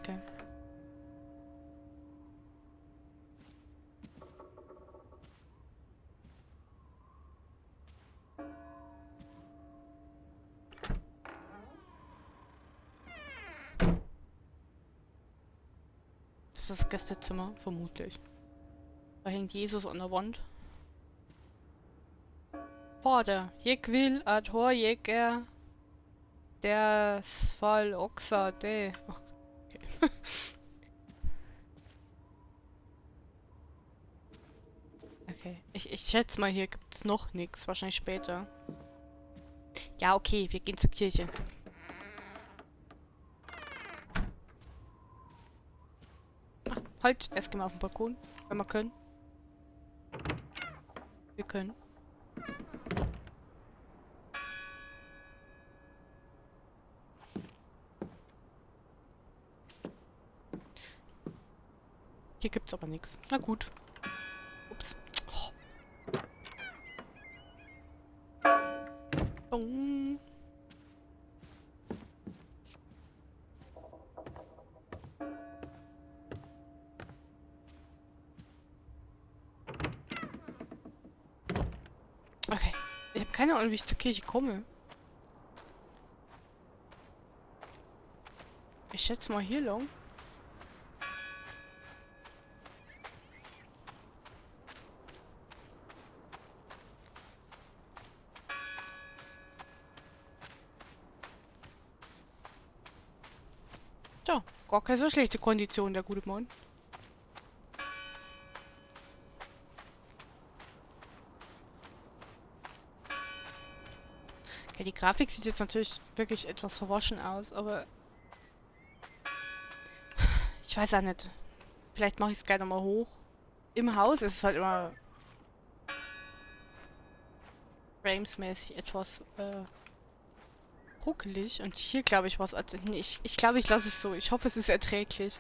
Okay. Das ist das Gästezimmer, vermutlich. Da hängt Jesus an der Wand. Vater, jag vill att ha jägare das Fall Oxa de. Okay. Okay. Ich schätze mal, hier gibt es noch nichts. Wahrscheinlich später. Ja, okay, wir gehen zur Kirche. Ah, halt, erst gehen wir auf den Balkon, wenn wir können. Wir können. Hier gibt's aber nichts. Na gut. Ups. Oh. Dong. Okay. Ich habe keine Ahnung, wie ich zur Kirche komme. Ich schätze mal hier lang. Ja, gar keine so schlechte Kondition, der gute Mann. Okay, die Grafik sieht jetzt natürlich wirklich etwas verwaschen aus, aber ich weiß auch nicht. Vielleicht mache ich es gleich nochmal hoch. Im Haus ist es halt immer framesmäßig etwas ruckelig. Und hier glaube ich was. Also, nee, ich glaube, ich lasse es so. Ich hoffe, es ist erträglich.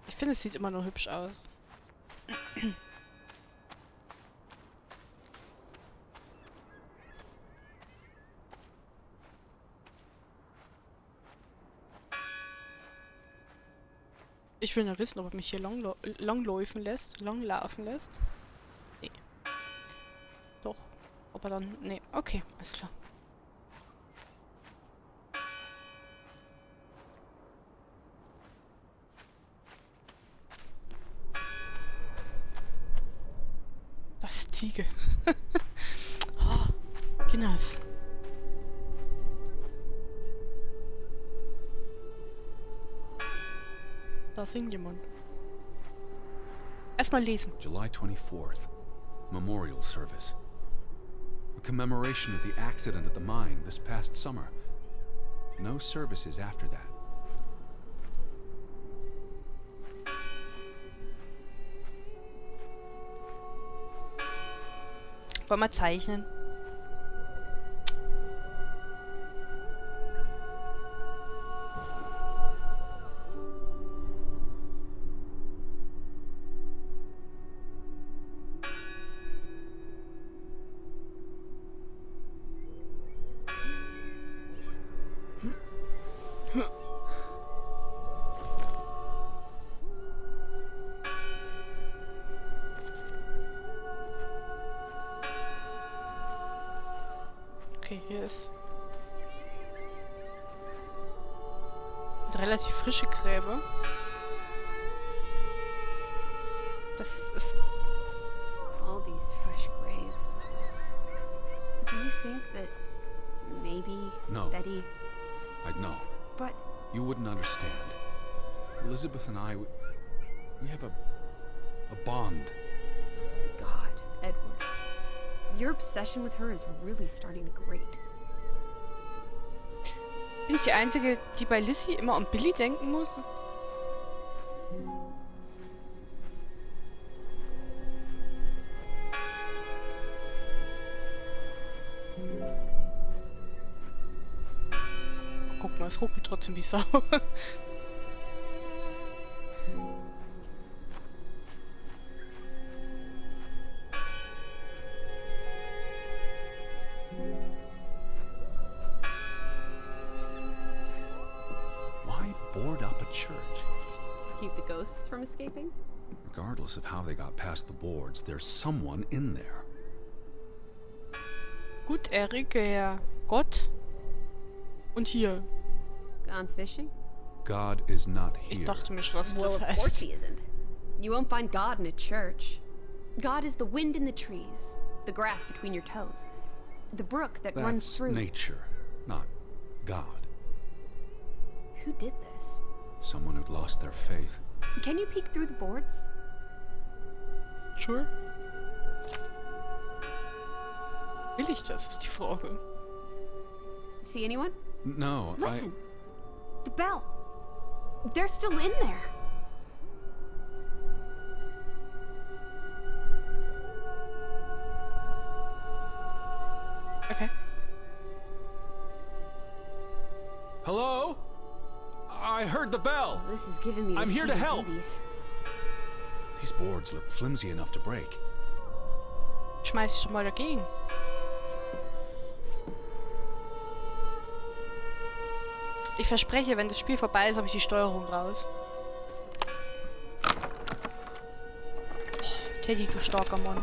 Ich finde, es sieht immer nur hübsch aus. Ich will nur wissen, ob er mich hier langlaufen lässt. Langlaufen lässt. Nee. Doch. Ob er dann... Nee. Okay, alles klar. Das ist Ziege. Oh, Kinders. Da singt jemand. Erstmal lesen. July 24th, Memorial Service. A commemoration of the accident at the mine this past summer. No services after that. Wollen wir zeichnen? Okay, hier ist eine relativ frische Gräbe. Das ist... All these fresh graves. Do you think that maybe No. Betty... I'd know. But You wouldn't understand. Elizabeth and I, we have a bond. God, Edward. Your obsession with her is really starting to grate. Bin ich die Einzige, die bei Lizzie immer an Billy denken muss? Guck mal, es ruckelt trotzdem wie Sau. Why board board up a church. To keep the ghosts from escaping? Regardless of how they got past the boards, there's someone in there. Gut, Herr Gott. Und hier. Gone fishing? God is not Ich here. dachte mir schon, was Well, das of course heißt. he isn't. You won't find God in a church. God is the wind in the trees, the grass between your toes, the brook that runs That's through. nature, not God. Who did this? Someone who'd lost their faith. Can you peek through the boards? Sure. Will ich das, ist die Frage. See anyone? No, Listen. The bell. They're still in there. Okay. Hello? I heard the bell. This is giving me the I'm here to help. heebie-jeebies. These boards look flimsy enough to break. Schmeiß ich schon mal dagegen. Ich verspreche, wenn das Spiel vorbei ist, habe ich die Steuerung raus. Oh, Teddy, du starker Mann.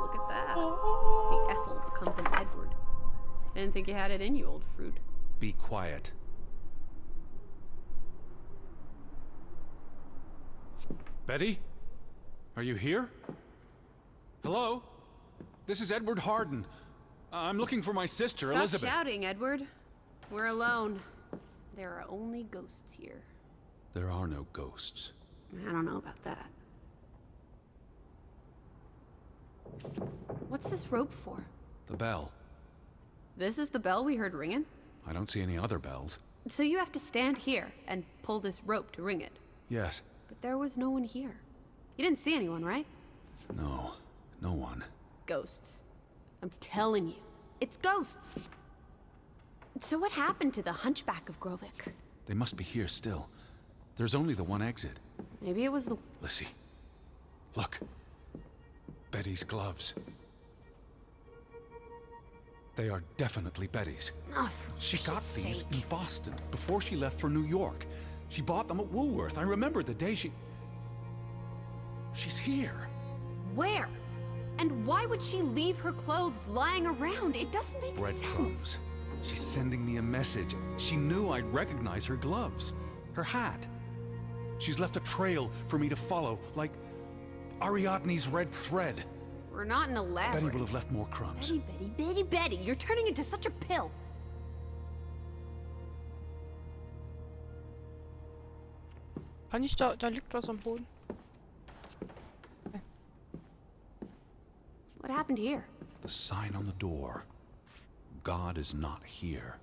Look at that. The Ethel becomes an Edward. I didn't think you had it in you, old fruit. Be quiet. Betty? Are you here? Hello? This is Edward Harden. I'm looking for my sister, Stop Elizabeth. shouting, Edward. We're alone. There are only ghosts here. There are no ghosts. I don't know about that. What's this rope for? The bell. This is the bell we heard ringing? I don't see any other bells. So you have to stand here and pull this rope to ring it. Yes. But there was no one here. You didn't see anyone, right? No. No one. Ghosts. I'm telling you, it's ghosts. So what happened to the Hunchback of Grovik? They must be here still. There's only the one exit. Maybe it was the... Lissy. Look. Betty's gloves. They are definitely Betty's. Oh, for She got Pete's these sake. in Boston before she left for New York. She bought them at Woolworth. I remember the day she... She's here. Where? And why would she leave her clothes lying around? It doesn't make sense. Breadcrumbs. She's sending me a message. She knew I'd recognize her gloves. Her hat. She's left a trail for me to follow, like Ariadne's red thread. We're not in a labyrinth. Betty will have left more crumbs. Betty, you're turning into such a pill. Kann ich da liegt was am Boden. What happened here? The sign on the door. God is not here.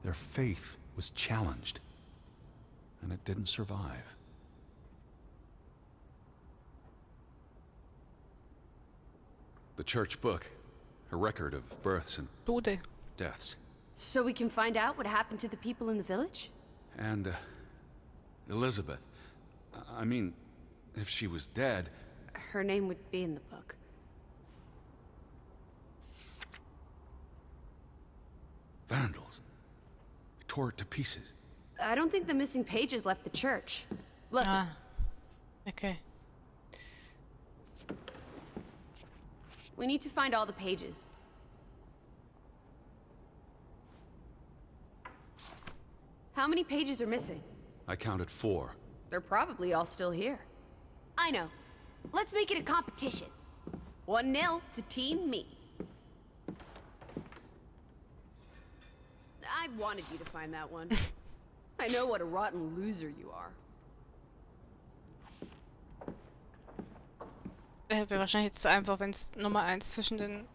Their faith was challenged, and it didn't survive. The church book, a record of births and Tode. deaths. So we can find out what happened to the people in the village? And, Elizabeth. I mean, if she was dead... Her name would be in the book. Vandals. They tore it to pieces. I don't think the missing pages left the church. Look, Ah. Okay. we need to find all the pages. How many pages are missing? I counted 4. They're probably all still here. I know. Let's make it a competition. 1-0 to Team Me. I wanted you to find that one. I know what a rotten loser you are. Wäre wahrscheinlich jetzt zu einfach, wenn es Nummer 1 zwischen den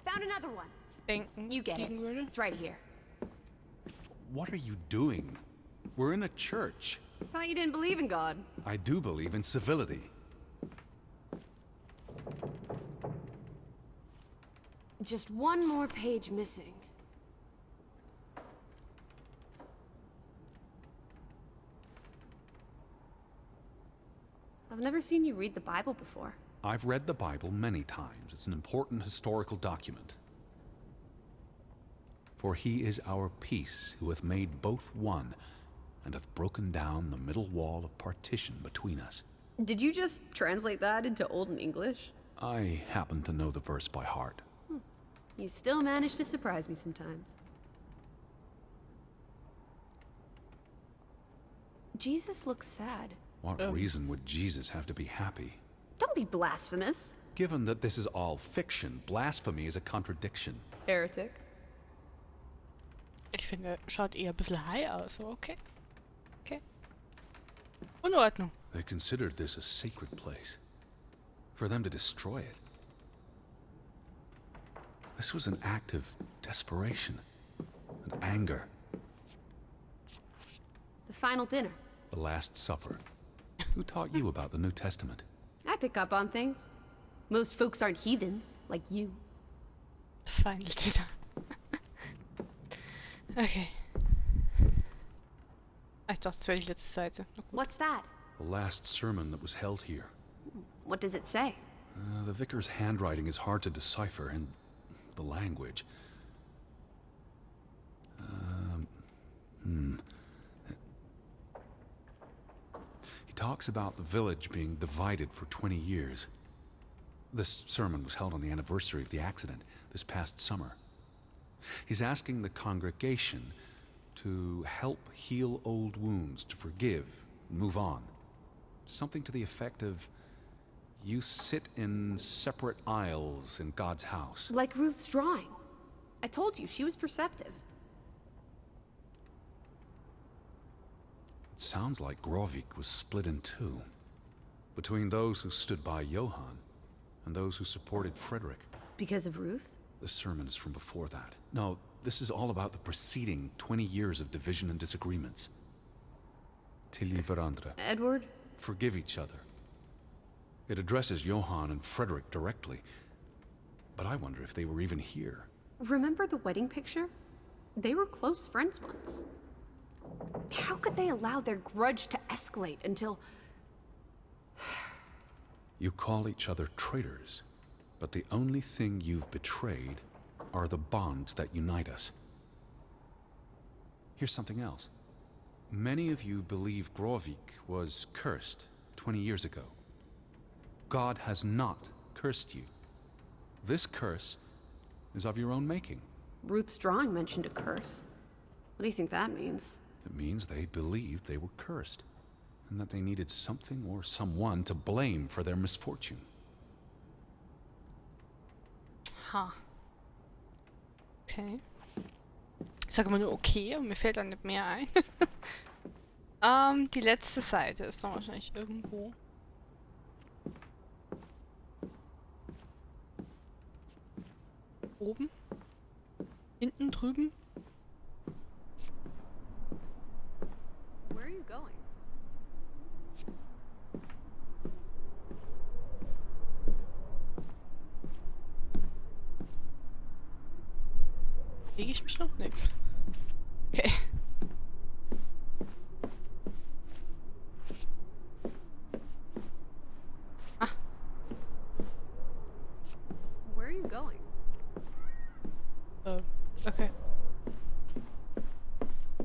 Found another one. Bänken You get it. liegen würde. It's right here. What are you doing? We're in a church. I thought you didn't believe in God. I do believe in civility. Just one more page missing. I've never seen you read the Bible before. I've read the Bible many times. It's an important historical document. For he is our peace, who hath made both one, and hath broken down the middle wall of partition between us. Did you just translate that into Olden English? I happen to know the verse by heart. You still manage to surprise me sometimes. Jesus looks sad. What reason would Jesus have to be happy? Don't be blasphemous. Given that this is all fiction, blasphemy is a contradiction. Heretic. Ich finde, er schaut eher ein bisschen high aus, aber okay. Okay. In Ordnung. They considered this a sacred place. For them to destroy it. This was an act of desperation and anger. The final dinner. The Last Supper. Who taught you about the New Testament? I pick up on things. Most folks aren't heathens, like you. Final Dinner. Okay. Ich dachte, das wäre die letzte Seite. What's that? The last sermon that was held here. What does it say? The vicar's handwriting is hard to decipher, and the language. He talks about the village being divided for 20 years. This sermon was held on the anniversary of the accident this past summer. He's asking the congregation to help heal old wounds, to forgive, move on. Something to the effect of, you sit in separate aisles in God's house. Like Ruth's drawing. I told you, she was perceptive. It sounds like Grovik was split in two, between those who stood by Johann and those who supported Frederick. Because of Ruth? The sermon is from before that. No, this is all about the preceding 20 years of division and disagreements. Tilly Verandre. Edward? Forgive each other. It addresses Johann and Frederick directly, but I wonder if they were even here. Remember the wedding picture? They were close friends once. How could they allow their grudge to escalate until... You call each other traitors, but the only thing you've betrayed are the bonds that unite us. Here's something else. Many of you believe Grovik was cursed 20 years ago. God has not cursed you. This curse is of your own making. Ruth's drawing mentioned a curse. What do you think that means? It means they believed they were cursed, and that they needed something or someone to blame for their misfortune. Ha. Okay. Ich sage immer nur okay und mir fällt dann nicht mehr ein. Die letzte Seite ist dann wahrscheinlich irgendwo. Oben? Hinten drüben? Where are you going? Lege ich mich noch? Nee. Okay. Ah. Where are you going? Okay.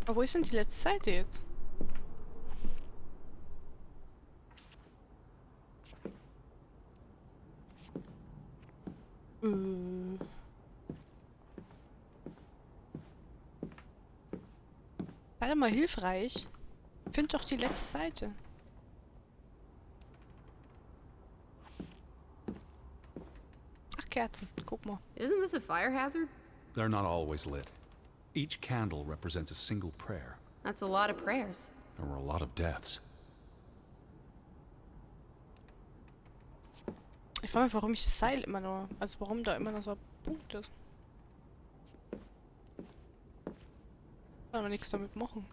Aber wo ist denn die letzte Seite jetzt? Sei doch mal hilfreich. Find doch die letzte Seite. Ach, Kerzen. Guck mal. Isn't this a fire hazard? They're not always lit. Each candle represents a single prayer. That's a lot of prayers. There were a lot of deaths. Ich frage mich, warum ich das Seil immer nur... Also warum da immer noch so ein Punkt ist. Kann aber nichts damit machen.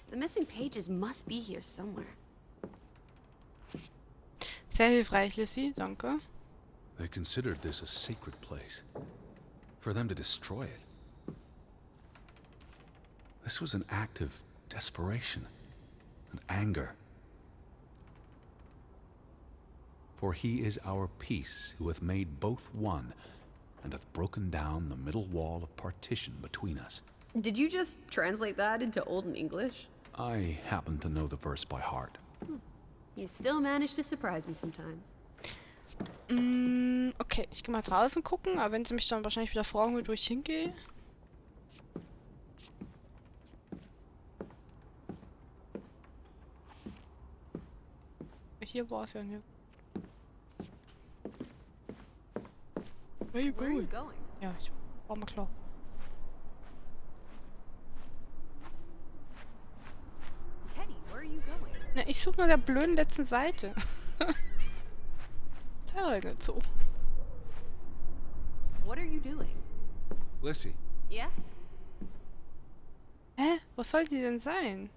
The missing pages must be here somewhere. Sehr hilfreich, Lissy. Danke. They considered this a sacred place. For them to destroy it. This was an act of desperation and anger. For he is our peace, who hath made both one, and hath broken down the middle wall of partition between us. Did you just translate that into Olden English? I happen to know the verse by heart. You still manage to surprise me sometimes. Okay, ich gehe mal draußen gucken, aber wenn sie mich dann wahrscheinlich wieder fragen will, wo ich hingehe. Hier war es ja nicht. Where you Where are you going? going? Ja, ich war mal klar. Teddy, where are you going? Na, ich suche nach der blöden letzten Seite. Ist ja halt nicht so. What are you doing? Lissy, Yeah? Hä? Was soll die denn sein?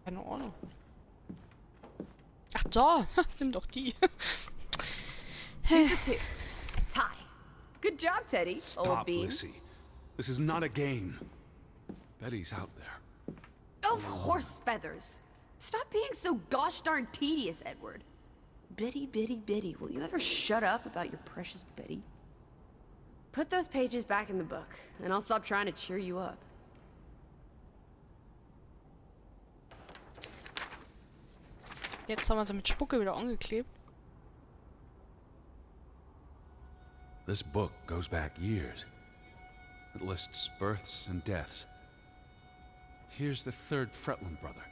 Keine Ahnung. Ach da, nimm doch die. 2 for 2. A tie. Good job, Teddy, old stop, bean. Lissy. This is not a game. Betty's out there. Of horse feathers. Stop being so gosh darn tedious, Edward. Biddy, biddy, biddy. Will you ever shut up about your precious Betty? Put those pages back in the book, and I'll stop trying to cheer you up. Jetzt haben wir sie mit Spucke wieder angeklebt. This book goes back years. It lists births and deaths. Here's the third Fretland brother.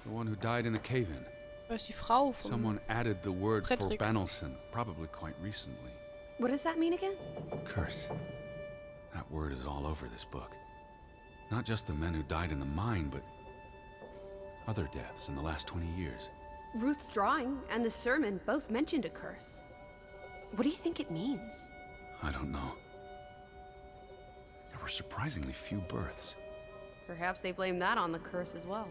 The one who died in a cave-in. Da ist die Frau von... Someone added the word for Frederick. Banelson, probably quite recently. What does that mean again? Curse. That word is all over this book. Not just the men who died in the mine, but other deaths in the last 20 years. Ruth's drawing and the sermon both mentioned a curse. What do you think it means? I don't know. There were surprisingly few births. Perhaps they blame that on the curse as well.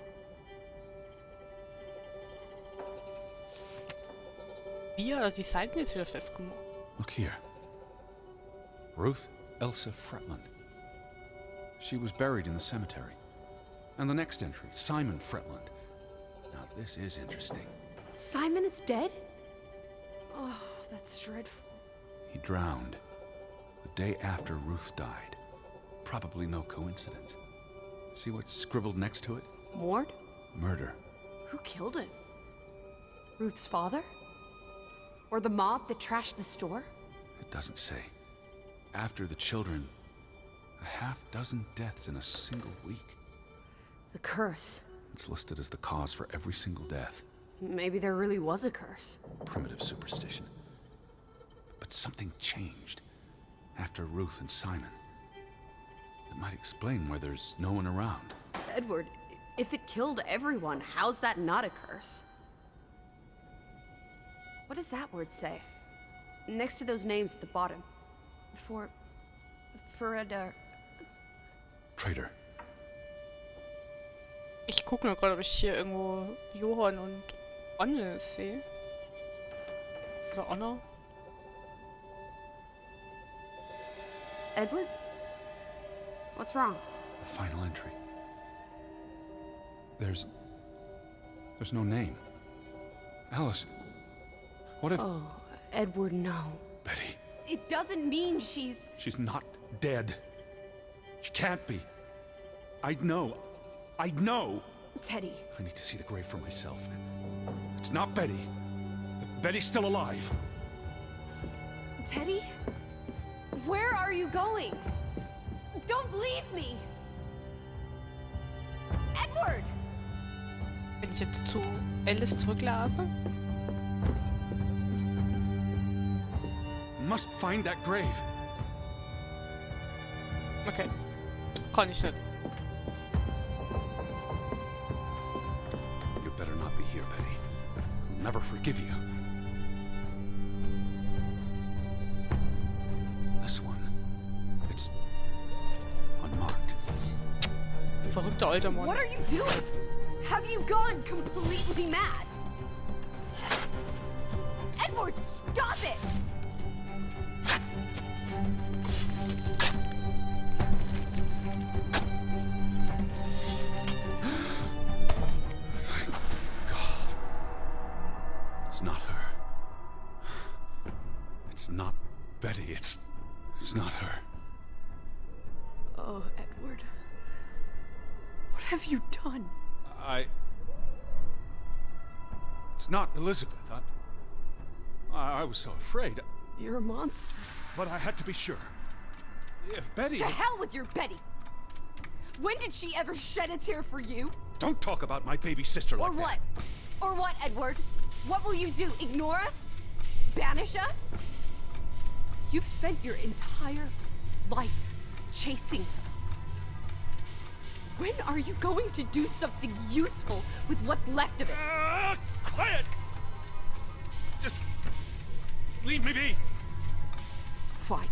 Wie hat er die Seiten jetzt wieder festgemacht? Look here. Ruth Elsa Fretland. She was buried in the cemetery. And the next entry, Simon Fretland. Now this is interesting. Simon is dead? Oh, that's dreadful. He drowned the day after Ruth died. Probably no coincidence. See what's scribbled next to it? Mord? Murder. Who killed him? Ruth's father? Or the mob that trashed the store? It doesn't say. After the children, a half-dozen deaths in a single week. The curse. It's listed as the cause for every single death. Maybe there really was a curse. Primitive superstition. But something changed after Ruth and Simon. It might explain why there's no one around. Edward, if it killed everyone, how's that not a curse? What does that word say? Next to those names at the bottom. For a Traitor. Ich gucke nur gerade, ob ich hier irgendwo Johann und Anne sehe. Oder Anna. Edward? What's wrong? The final entry. There's no name. Alice, what if... Oh, Edward, no. Betty, It doesn't mean she's... she's not dead. She can't be. I'd know. Teddy. I need to see the grave for myself. It's not Betty. Betty's still alive. Teddy? Where are you going? Don't leave me! Edward! Wenn ich jetzt zu Alice zurücklaufe. Must find that grave. Okay. Kann ich nicht. You better not be here, Betty. I'll never forgive you. This one. It's unmarked. Verrückter alter Mann. What are you doing? Have you gone completely mad? Edward, stop it! Thank God. It's not her. It's not Betty. It's not her. Oh, Edward. What have you done? It's not Elizabeth. I was so afraid. You're a monster. But I had to be sure. If Betty... To hell with your Betty! When did she ever shed a tear for you? Don't talk about my baby sister like Or that. what? Or what, Edward? What will you do? Ignore us? Banish us? You've spent your entire life chasing her. When are you going to do something useful with what's left of it? Quiet! Just leave me be. Fine.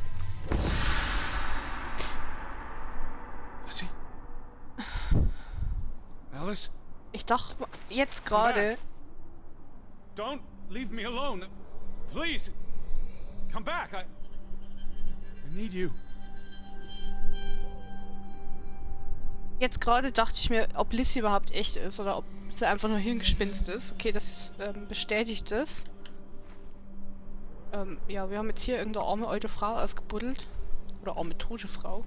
Lizzie? Alice? Ich dachte jetzt gerade. Don't leave me alone. Please. Come back. I need you. Jetzt gerade dachte ich mir, ob Lizzie überhaupt echt ist oder ob sie einfach nur Hirngespinst ist. Okay, das bestätigt es. Ja, wir haben jetzt hier irgendeine arme alte Frau ausgebuddelt. Oder arme tote Frau.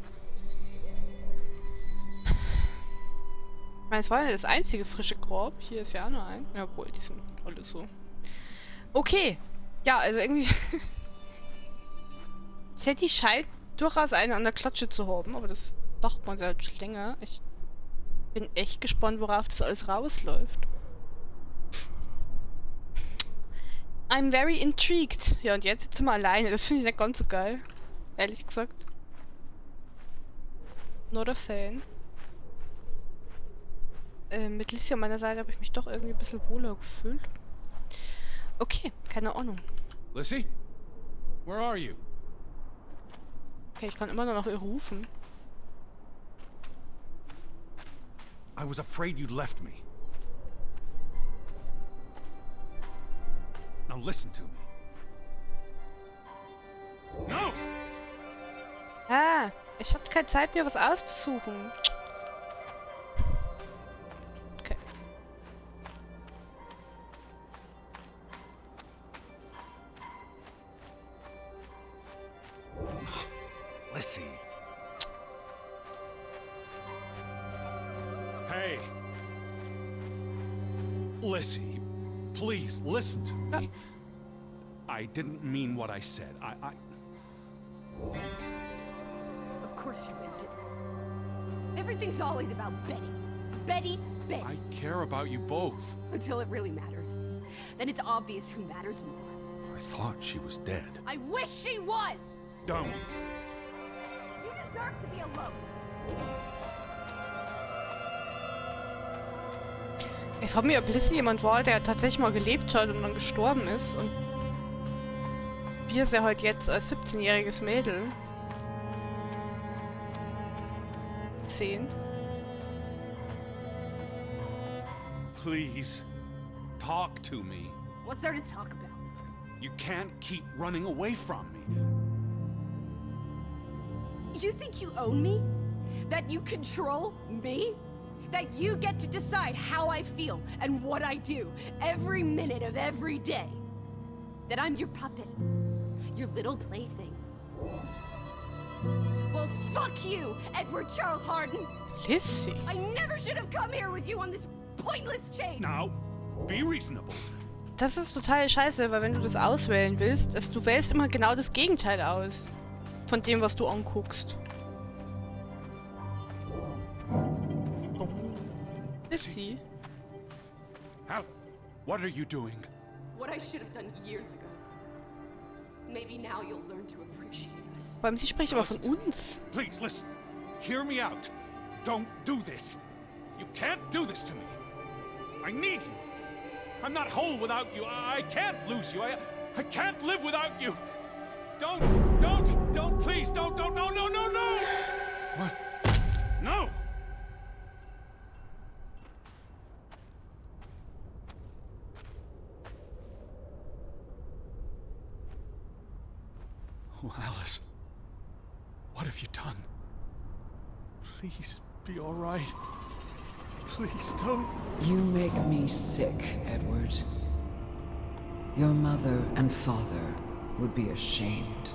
Ich meine, es war ja das einzige frische Grab. Hier ist ja auch noch ein. Jawohl, die sind alle so. Okay. Ja, also irgendwie... Zetti scheint durchaus einen an der Klatsche zu haben, aber das dachte man halt schon länger. Ich bin echt gespannt, worauf das alles rausläuft. I'm very intrigued. Ja, und jetzt sitzen wir alleine. Das finde ich nicht ganz so geil. Ehrlich gesagt. Not a fan. Mit Lizzie an meiner Seite habe ich mich doch irgendwie ein bisschen wohler gefühlt. Okay, keine Ahnung. Lizzie? Where are you? Okay, ich kann immer nur nach ihr rufen. I was afraid you'd left me. Now listen to me. No! Ah, ich hatte keine Zeit, mir was auszusuchen. Okay. Lizzie. Hey. Lizzie, please listen to me. I didn't mean what I said. Of course you meant it. Everything's always about Betty. Betty, Betty. I care about you both. Until it really matters. Then it's obvious who matters more. I thought she was dead. I wish she was! Don't. You deserve to be alone. Ich frage mich, ob Lizzie jemand war, der tatsächlich mal gelebt hat und dann gestorben ist und wir sie halt jetzt als 17-jähriges Mädel sehen. Please, talk to me. What's there to talk about? You can't keep running away from me. You think you own me? That you control me? That you get to decide how I feel and what I do every minute of every day? That I'm your puppet? Your little plaything? Well, fuck you, Edward Charles Harden! Lizzie? I never should have come here with you on this pointless chase! Now, be reasonable. Das ist total scheiße, weil wenn du das auswählen willst, du wählst immer genau das Gegenteil aus. Von dem, was du anguckst. Oh. Lizzie? How? What are you doing? What I should have done years ago. Maybe now you'll learn to appreciate us. Vor allem, sie spricht aber von uns. Please, listen. Hear me out. Don't do this. You can't do this to me. I need you. I'm not whole without you. I can't lose you. I can't live without you. Don't, please, don't, no, no, no, no! What? No! Oh, Alice. What have you done? Please, be all right. Please, don't. You make me sick, Edward. Your mother and father would be ashamed.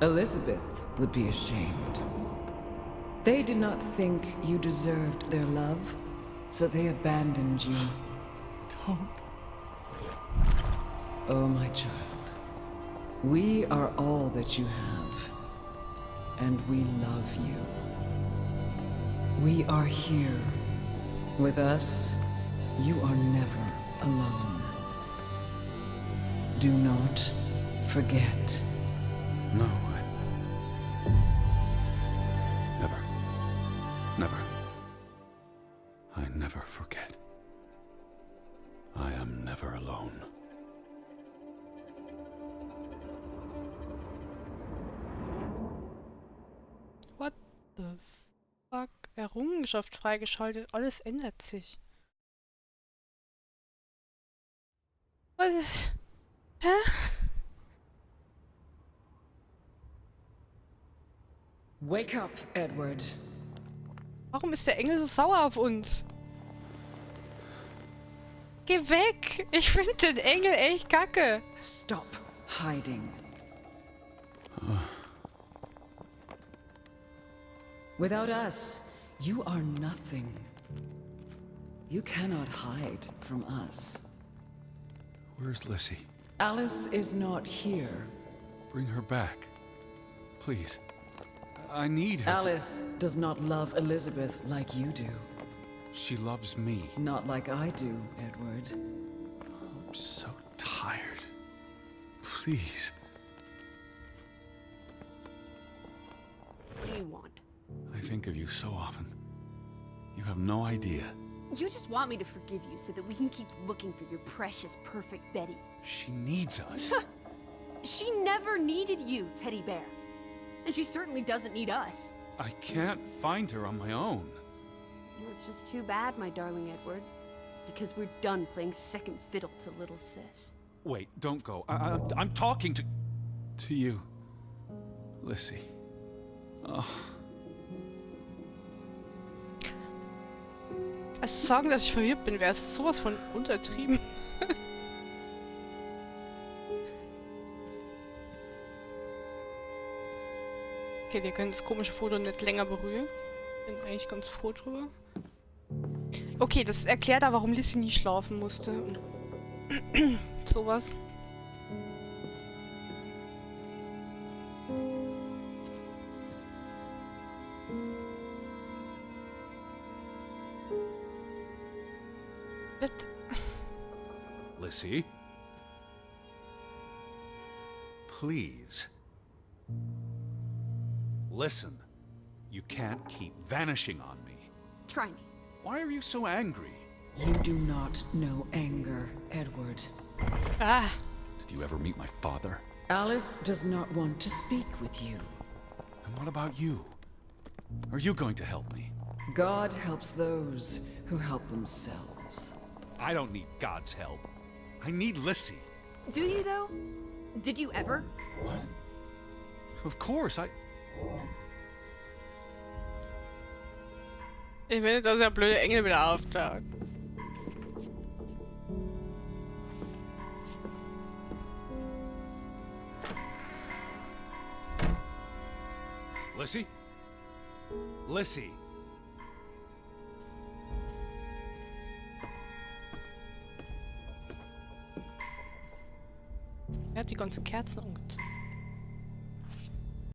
Elizabeth would be ashamed. They did not think you deserved their love, so they abandoned you. Don't. Oh, my child. We are all that you have, and we love you. We are here. With us, you are never alone. Do not forget. No, Never. Never. I never forget. I am never alone. What the fuck? Errungenschaft freigeschaltet. Alles ändert sich. Was ist... Hä? Wake up, Edward. Warum ist der Engel so sauer auf uns? Geh weg! Ich finde den Engel echt kacke. Stop hiding. Without us, you are nothing. You cannot hide from us. Where's Lissy? Alice is not here. Bring her back. Please. I need her. Alice does not love Elizabeth like you do. She loves me. Not like I do, Edward. I'm so tired. Please. What do you want? I think of you so often. You have no idea. You just want me to forgive you so that we can keep looking for your precious, perfect Betty. She needs us. She never needed you, Teddy Bear. And she certainly doesn't need us. I can't find her on my own. Well, it's just too bad, my darling Edward. Because we're done playing second fiddle to little sis. Wait, don't go. I'm talking to you. Lissy. Oh. Also sagen, dass ich verwirrt bin, wäre es sowas von untertrieben. Okay, wir können das komische Foto nicht länger berühren. Bin eigentlich ganz froh drüber. Okay, das erklärt aber, warum Lissy nie schlafen musste. Sowas. Bitte. Lissy? Please. Listen. You can't keep vanishing on me. Try me. Why are you so angry? You do not know anger, Edward. Ah. Did you ever meet my father? Alice does not want to speak with you. And what about you? Are you going to help me? God helps those who help themselves. I don't need God's help. I need Lissy. Do you, though? Did you ever? What? Of course, Ich will nicht, dass der blöde Engel wieder auftaucht. Lissy? Lissy! Er hat die ganzen Kerzen angezündet.